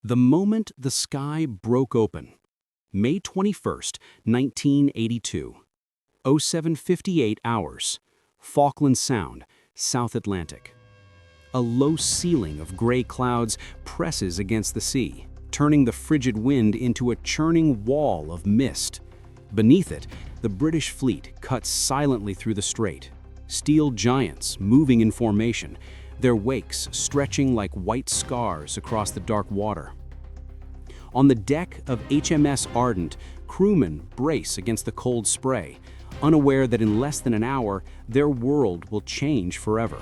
The moment the sky broke open, May 21st, 1982, 07:58 hours, Falklands Sound, South Atlantic. A low ceiling of gray clouds presses against the sea, turning the frigid wind into a churning wall of mist. Beneath it, the British fleet cuts silently through the strait, steel giants moving in formation, their wakes stretching like white scars across the dark water. On the deck of HMS Ardent, crewmen brace against the cold spray, unaware that in less than an hour, their world will change forever.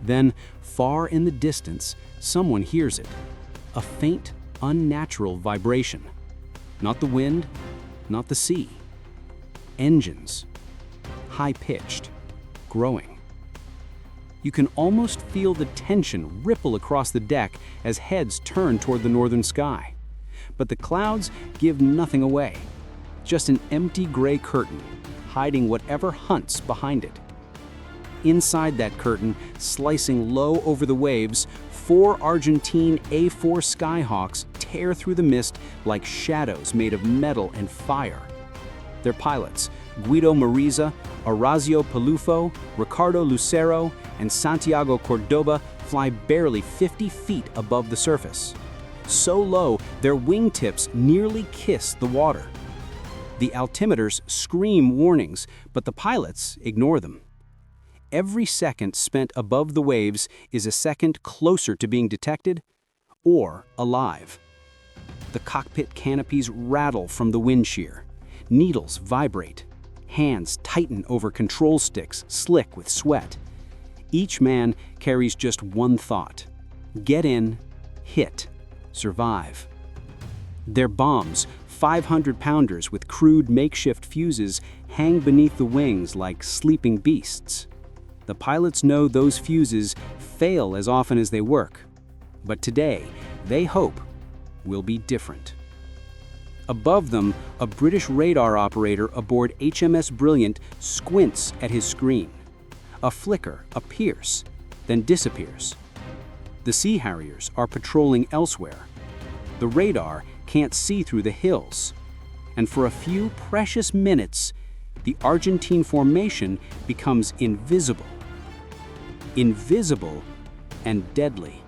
Then, far in the distance, someone hears it. A faint, unnatural vibration. Not the wind, not the sea. Engines. High-pitched. Growing. You can almost feel the tension ripple across the deck as heads turn toward the northern sky. But the clouds give nothing away. Just an empty gray curtain, hiding whatever hunts behind it. Inside that curtain, slicing low over the waves, 4 Argentine A-4 Skyhawks tear through the mist like shadows made of metal and fire. Their pilots, Guido Mariza, Orazio Pelufo, Ricardo Lucero, and Santiago Cordoba, fly barely 50 feet above the surface. So low, their wingtips nearly kiss the water. The altimeters scream warnings, but the pilots ignore them. Every second spent above the waves is a second closer to being detected or alive. The cockpit canopies rattle from the wind shear. Needles vibrate. Hands tighten over control sticks, slick with sweat. Each man carries just one thought: get in, hit, survive. Their bombs, 500-pounders with crude makeshift fuses, hang beneath the wings like sleeping beasts. The pilots know those fuses fail as often as they work. But today, they hope, will be different. Above them, a British radar operator aboard HMS Brilliant squints at his screen. A flicker appears, then disappears. The Sea Harriers are patrolling elsewhere. The radar can't see through the hills. And for a few precious minutes, the Argentine formation becomes invisible. Invisible and deadly.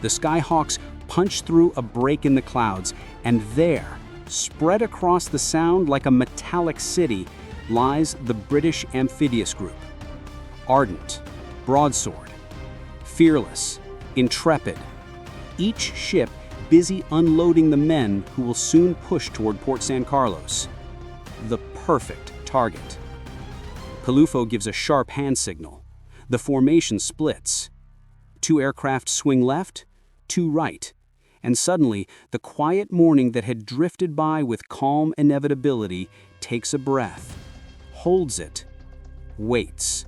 The Skyhawks punch through a break in the clouds, and there, spread across the sound like a metallic city, lies the British amphibious group. Ardent, broadsword, fearless, intrepid. Each ship busy unloading the men who will soon push toward Port San Carlos. The perfect target. Pelufo gives a sharp hand signal. The formation splits. 2 aircraft swing left, 2 right. And suddenly, the quiet morning that had drifted by with calm inevitability takes a breath, holds it, waits.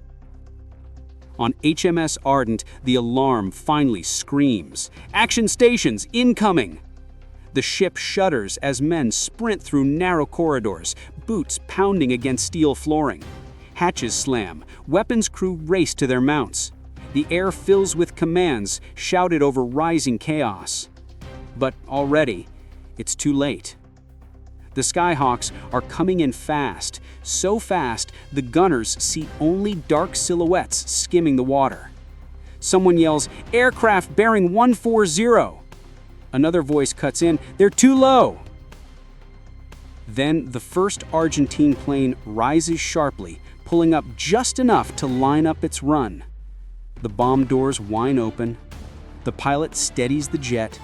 On HMS Ardent, the alarm finally screams. Action stations, incoming! The ship shudders as men sprint through narrow corridors, boots pounding against steel flooring. Hatches slam, weapons crew race to their mounts. The air fills with commands, shouted over rising chaos. But already, it's too late. The Skyhawks are coming in fast, so fast the gunners see only dark silhouettes skimming the water. Someone yells, "Aircraft bearing 140!" Another voice cuts in, "They're too low!" Then the first Argentine plane rises sharply, pulling up just enough to line up its run. The bomb doors whine open. The pilot steadies the jet,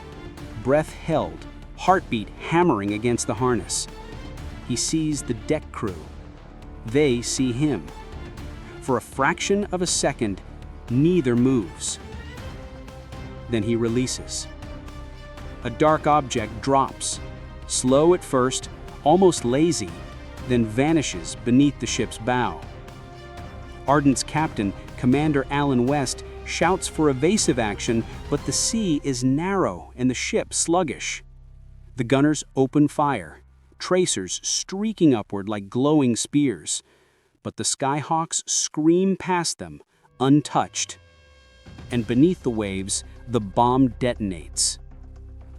breath held, heartbeat hammering against the harness. He sees the deck crew. They see him. For a fraction of a second, neither moves. Then he releases. A dark object drops, slow at first, almost lazy, then vanishes beneath the ship's bow. Ardent's captain, Commander Alan West, shouts for evasive action, but the sea is narrow and the ship sluggish. The gunners open fire, tracers streaking upward like glowing spears. But the Skyhawks scream past them, untouched. And beneath the waves, the bomb detonates.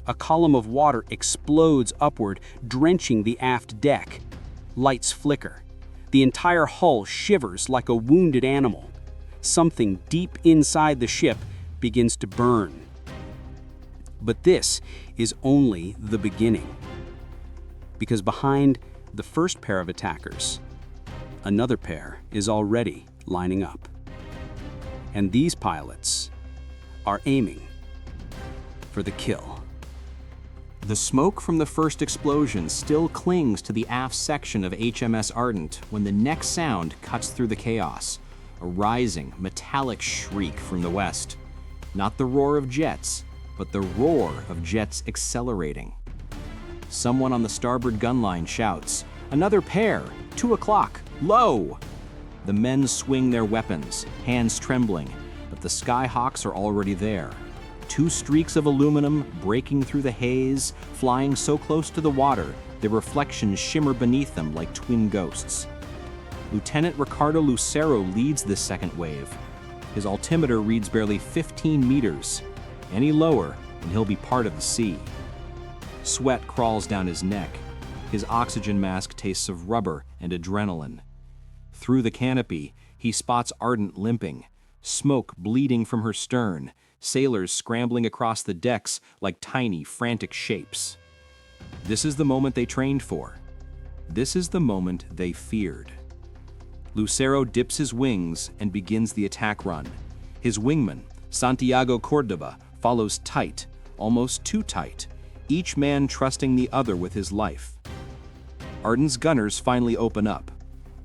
A column of water explodes upward, drenching the aft deck. Lights flicker. The entire hull shivers like a wounded animal. Something deep inside the ship begins to burn. But this is only the beginning. Because behind the first pair of attackers, another pair is already lining up. And these pilots are aiming for the kill. The smoke from the first explosion still clings to the aft section of HMS Ardent when the next sound cuts through the chaos, a rising, metallic shriek from the west. Not the roar of jets, but the roar of jets accelerating. Someone on the starboard gun line shouts, "Another pair! 2 o'clock! Low!" The men swing their weapons, hands trembling, but the Skyhawks are already there. 2 streaks of aluminum breaking through the haze, flying so close to the water, their reflections shimmer beneath them like twin ghosts. Lieutenant Ricardo Lucero leads this second wave. His altimeter reads barely 15 meters. Any lower, and he'll be part of the sea. Sweat crawls down his neck. His oxygen mask tastes of rubber and adrenaline. Through the canopy, he spots Ardent limping, smoke bleeding from her stern, sailors scrambling across the decks like tiny, frantic shapes. This is the moment they trained for. This is the moment they feared. Lucero dips his wings and begins the attack run. His wingman, Santiago Córdoba, follows tight, almost too tight, each man trusting the other with his life. Ardent's gunners finally open up.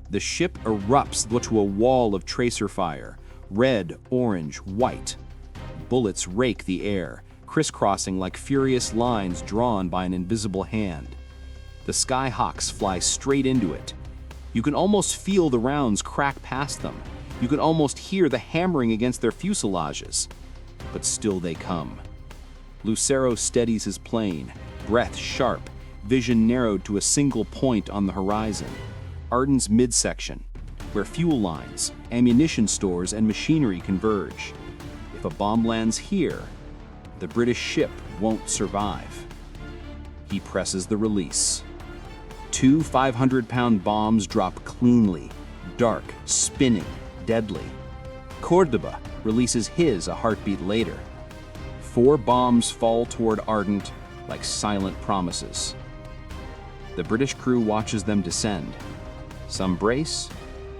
The ship erupts to a wall of tracer fire, red, orange, white. Bullets rake the air, crisscrossing like furious lines drawn by an invisible hand. The Skyhawks fly straight into it. You can almost feel the rounds crack past them. You can almost hear the hammering against their fuselages. But still they come. Lucero steadies his plane, breath sharp, vision narrowed to a single point on the horizon. Ardent's midsection, where fuel lines, ammunition stores, and machinery converge. If a bomb lands here, the British ship won't survive. He presses the release. 2 500-pound bombs drop cleanly, dark, spinning, deadly. Córdoba releases his a heartbeat later. 4 bombs fall toward Ardent like silent promises. The British crew watches them descend. Some brace,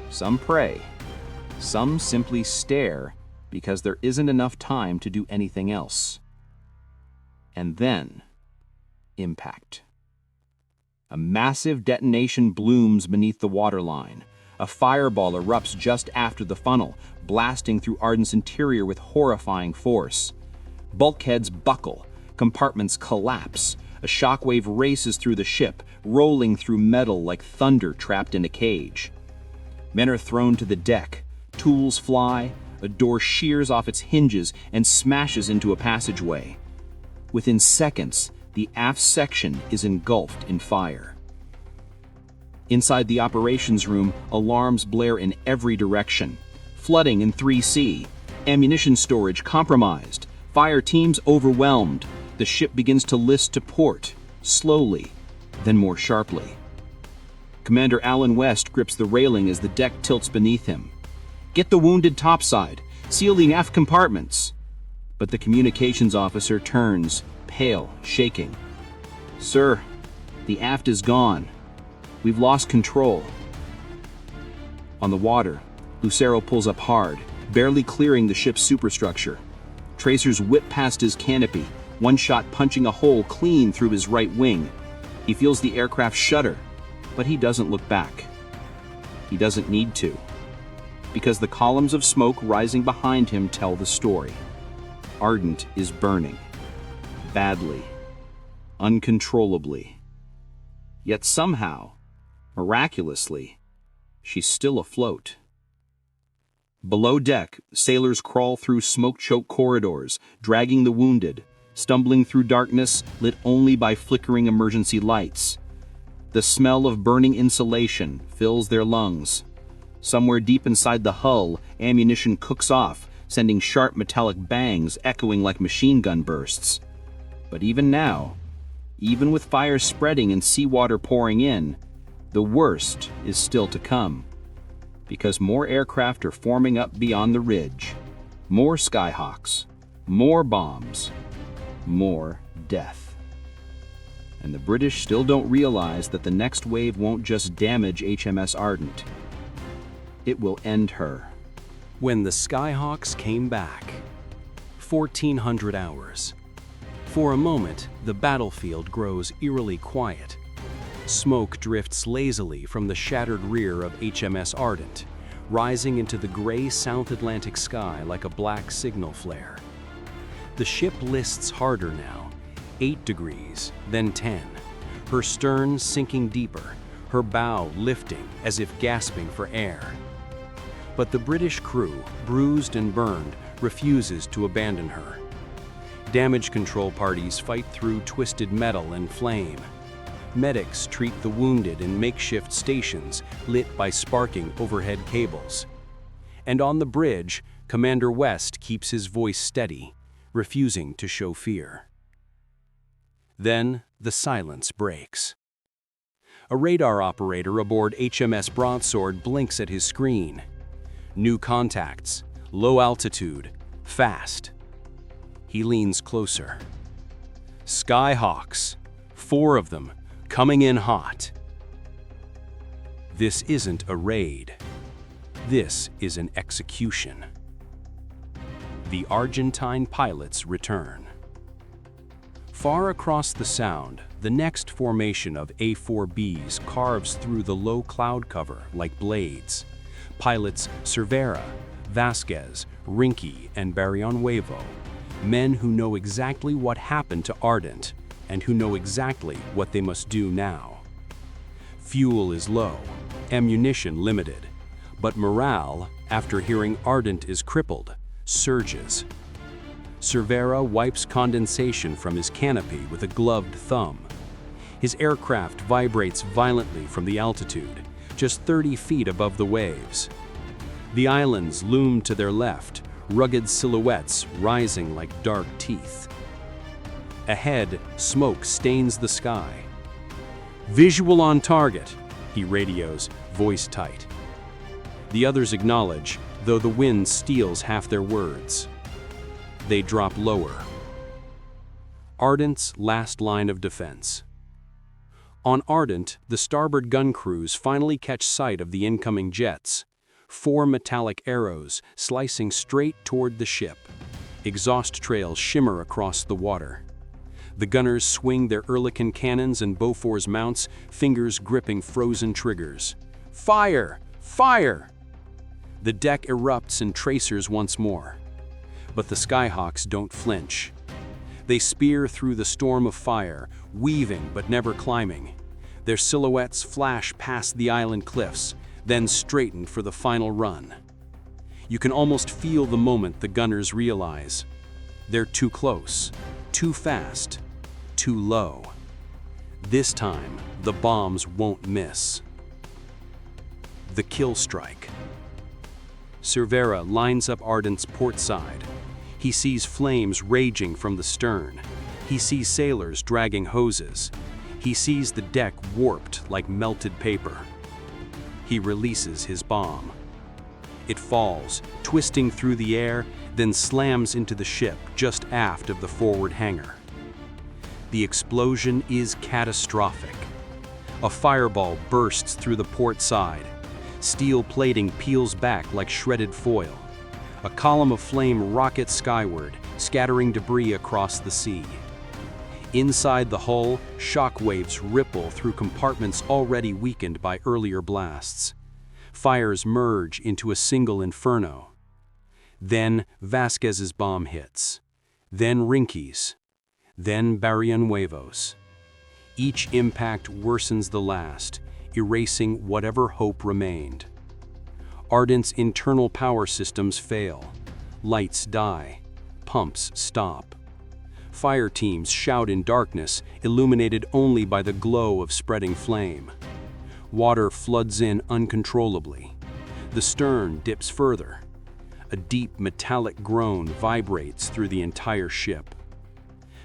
some pray, some simply stare because there isn't enough time to do anything else. And then, impact. A massive detonation blooms beneath the waterline. A fireball erupts just after the funnel, blasting through Ardent's interior with horrifying force. Bulkheads buckle, compartments collapse. A shockwave races through the ship, rolling through metal like thunder trapped in a cage. Men are thrown to the deck, tools fly, a door shears off its hinges and smashes into a passageway. Within seconds, the aft section is engulfed in fire. Inside the operations room, alarms blare in every direction. Flooding in 3C, ammunition storage compromised, fire teams overwhelmed. The ship begins to list to port, slowly, then more sharply. Commander Alan West grips the railing as the deck tilts beneath him. "Get the wounded topside, seal the aft compartments." But the communications officer turns, pale, shaking. "Sir, the aft is gone. We've lost control." On the water, Lucero pulls up hard, barely clearing the ship's superstructure. Tracers whip past his canopy, one shot punching a hole clean through his right wing. He feels the aircraft shudder, but he doesn't look back. He doesn't need to, because the columns of smoke rising behind him tell the story. Ardent is burning. Badly. Uncontrollably. Yet somehow, miraculously, she's still afloat. Below deck, sailors crawl through smoke-choked corridors, dragging the wounded, stumbling through darkness lit only by flickering emergency lights. The smell of burning insulation fills their lungs. Somewhere deep inside the hull, ammunition cooks off, sending sharp metallic bangs echoing like machine gun bursts. But even now, even with fires spreading and seawater pouring in, the worst is still to come. Because more aircraft are forming up beyond the ridge. More Skyhawks, more bombs, more death. And the British still don't realize that the next wave won't just damage HMS Ardent. It will end her. When the Skyhawks came back. 1400 hours. For a moment, the battlefield grows eerily quiet. Smoke drifts lazily from the shattered rear of HMS Ardent, rising into the gray South Atlantic sky like a black signal flare. The ship lists harder now, 8 degrees, then 10, her stern sinking deeper, her bow lifting as if gasping for air. But the British crew, bruised and burned, refuses to abandon her. Damage control parties fight through twisted metal and flame. Medics treat the wounded in makeshift stations lit by sparking overhead cables. And on the bridge, Commander West keeps his voice steady, refusing to show fear. Then the silence breaks. A radar operator aboard HMS Broadsword blinks at his screen. New contacts, low altitude, fast. He leans closer. Skyhawks, 4 of them, coming in hot. This isn't a raid. This is an execution. The Argentine pilots return. Far across the Sound, the next formation of A-4Bs carves through the low cloud cover like blades. Pilots Cervera, Vasquez, Rinke, and Barrionuevo, men who know exactly what happened to Ardent and who know exactly what they must do now. Fuel is low, ammunition limited, but morale, after hearing Ardent is crippled, surges. Cervera wipes condensation from his canopy with a gloved thumb. His aircraft vibrates violently from the altitude, just 30 feet above the waves. The islands loom to their left, rugged silhouettes rising like dark teeth. Ahead, smoke stains the sky. "Visual on target," he radios, voice tight. The others acknowledge, though the wind steals half their words. They drop lower. Ardent's last line of defense. On Ardent, the starboard gun crews finally catch sight of the incoming jets. 4 metallic arrows slicing straight toward the ship. Exhaust trails shimmer across the water. The gunners swing their Ehrlichen cannons and Bofors mounts, fingers gripping frozen triggers. Fire! Fire! The deck erupts in tracers once more. But the Skyhawks don't flinch. They spear through the storm of fire, weaving but never climbing. Their silhouettes flash past the island cliffs, then straighten for the final run. You can almost feel the moment the gunners realize. They're too close, too fast, too low. This time, the bombs won't miss. The kill strike. Cervera lines up Ardent's port side. He sees flames raging from the stern. He sees sailors dragging hoses. He sees the deck warped like melted paper. He releases his bomb. It falls, twisting through the air, then slams into the ship just aft of the forward hangar. The explosion is catastrophic. A fireball bursts through the port side. Steel plating peels back like shredded foil. A column of flame rockets skyward, scattering debris across the sea. Inside the hull, shock waves ripple through compartments already weakened by earlier blasts. Fires merge into a single inferno. Then Vasquez's bomb hits. Then Rinke's. Then Barrionuevo's. Each impact worsens the last, erasing whatever hope remained. Ardent's internal power systems fail. Lights die. Pumps stop. Fire teams shout in darkness, illuminated only by the glow of spreading flame. Water floods in uncontrollably. The stern dips further. A deep metallic groan vibrates through the entire ship.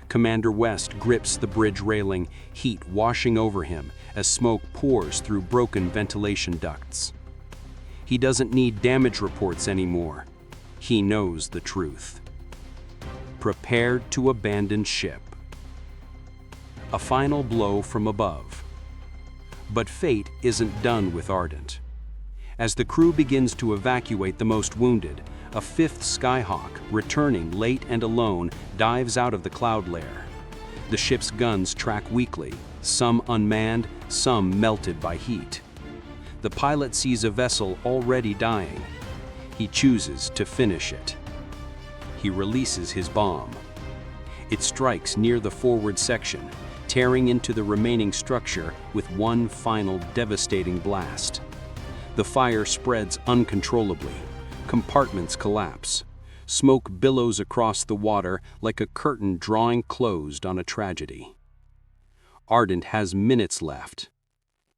Commander West grips the bridge railing, heat washing over him as smoke pours through broken ventilation ducts. He doesn't need damage reports anymore. He knows the truth. Prepared to abandon ship. A final blow from above. But fate isn't done with Ardent. As the crew begins to evacuate the most wounded, a fifth Skyhawk, returning late and alone, dives out of the cloud lair. The ship's guns track weakly, some unmanned, some melted by heat. The pilot sees a vessel already dying. He chooses to finish it. He releases his bomb. It strikes near the forward section, tearing into the remaining structure with one final devastating blast. The fire spreads uncontrollably. Compartments collapse. Smoke billows across the water like a curtain drawing closed on a tragedy. Ardent has minutes left,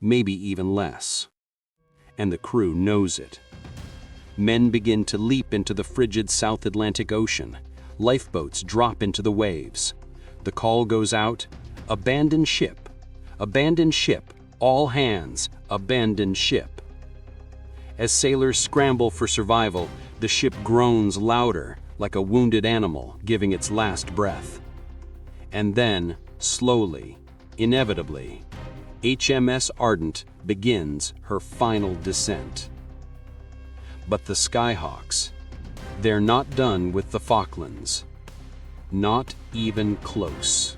maybe even less. And the crew knows it. Men begin to leap into the frigid South Atlantic Ocean. Lifeboats drop into the waves. The call goes out, abandon ship, all hands, abandon ship. As sailors scramble for survival, the ship groans louder, like a wounded animal giving its last breath. And then, slowly, inevitably, HMS Ardent begins her final descent. But the Skyhawks, they're not done with the Falklands. Not even close.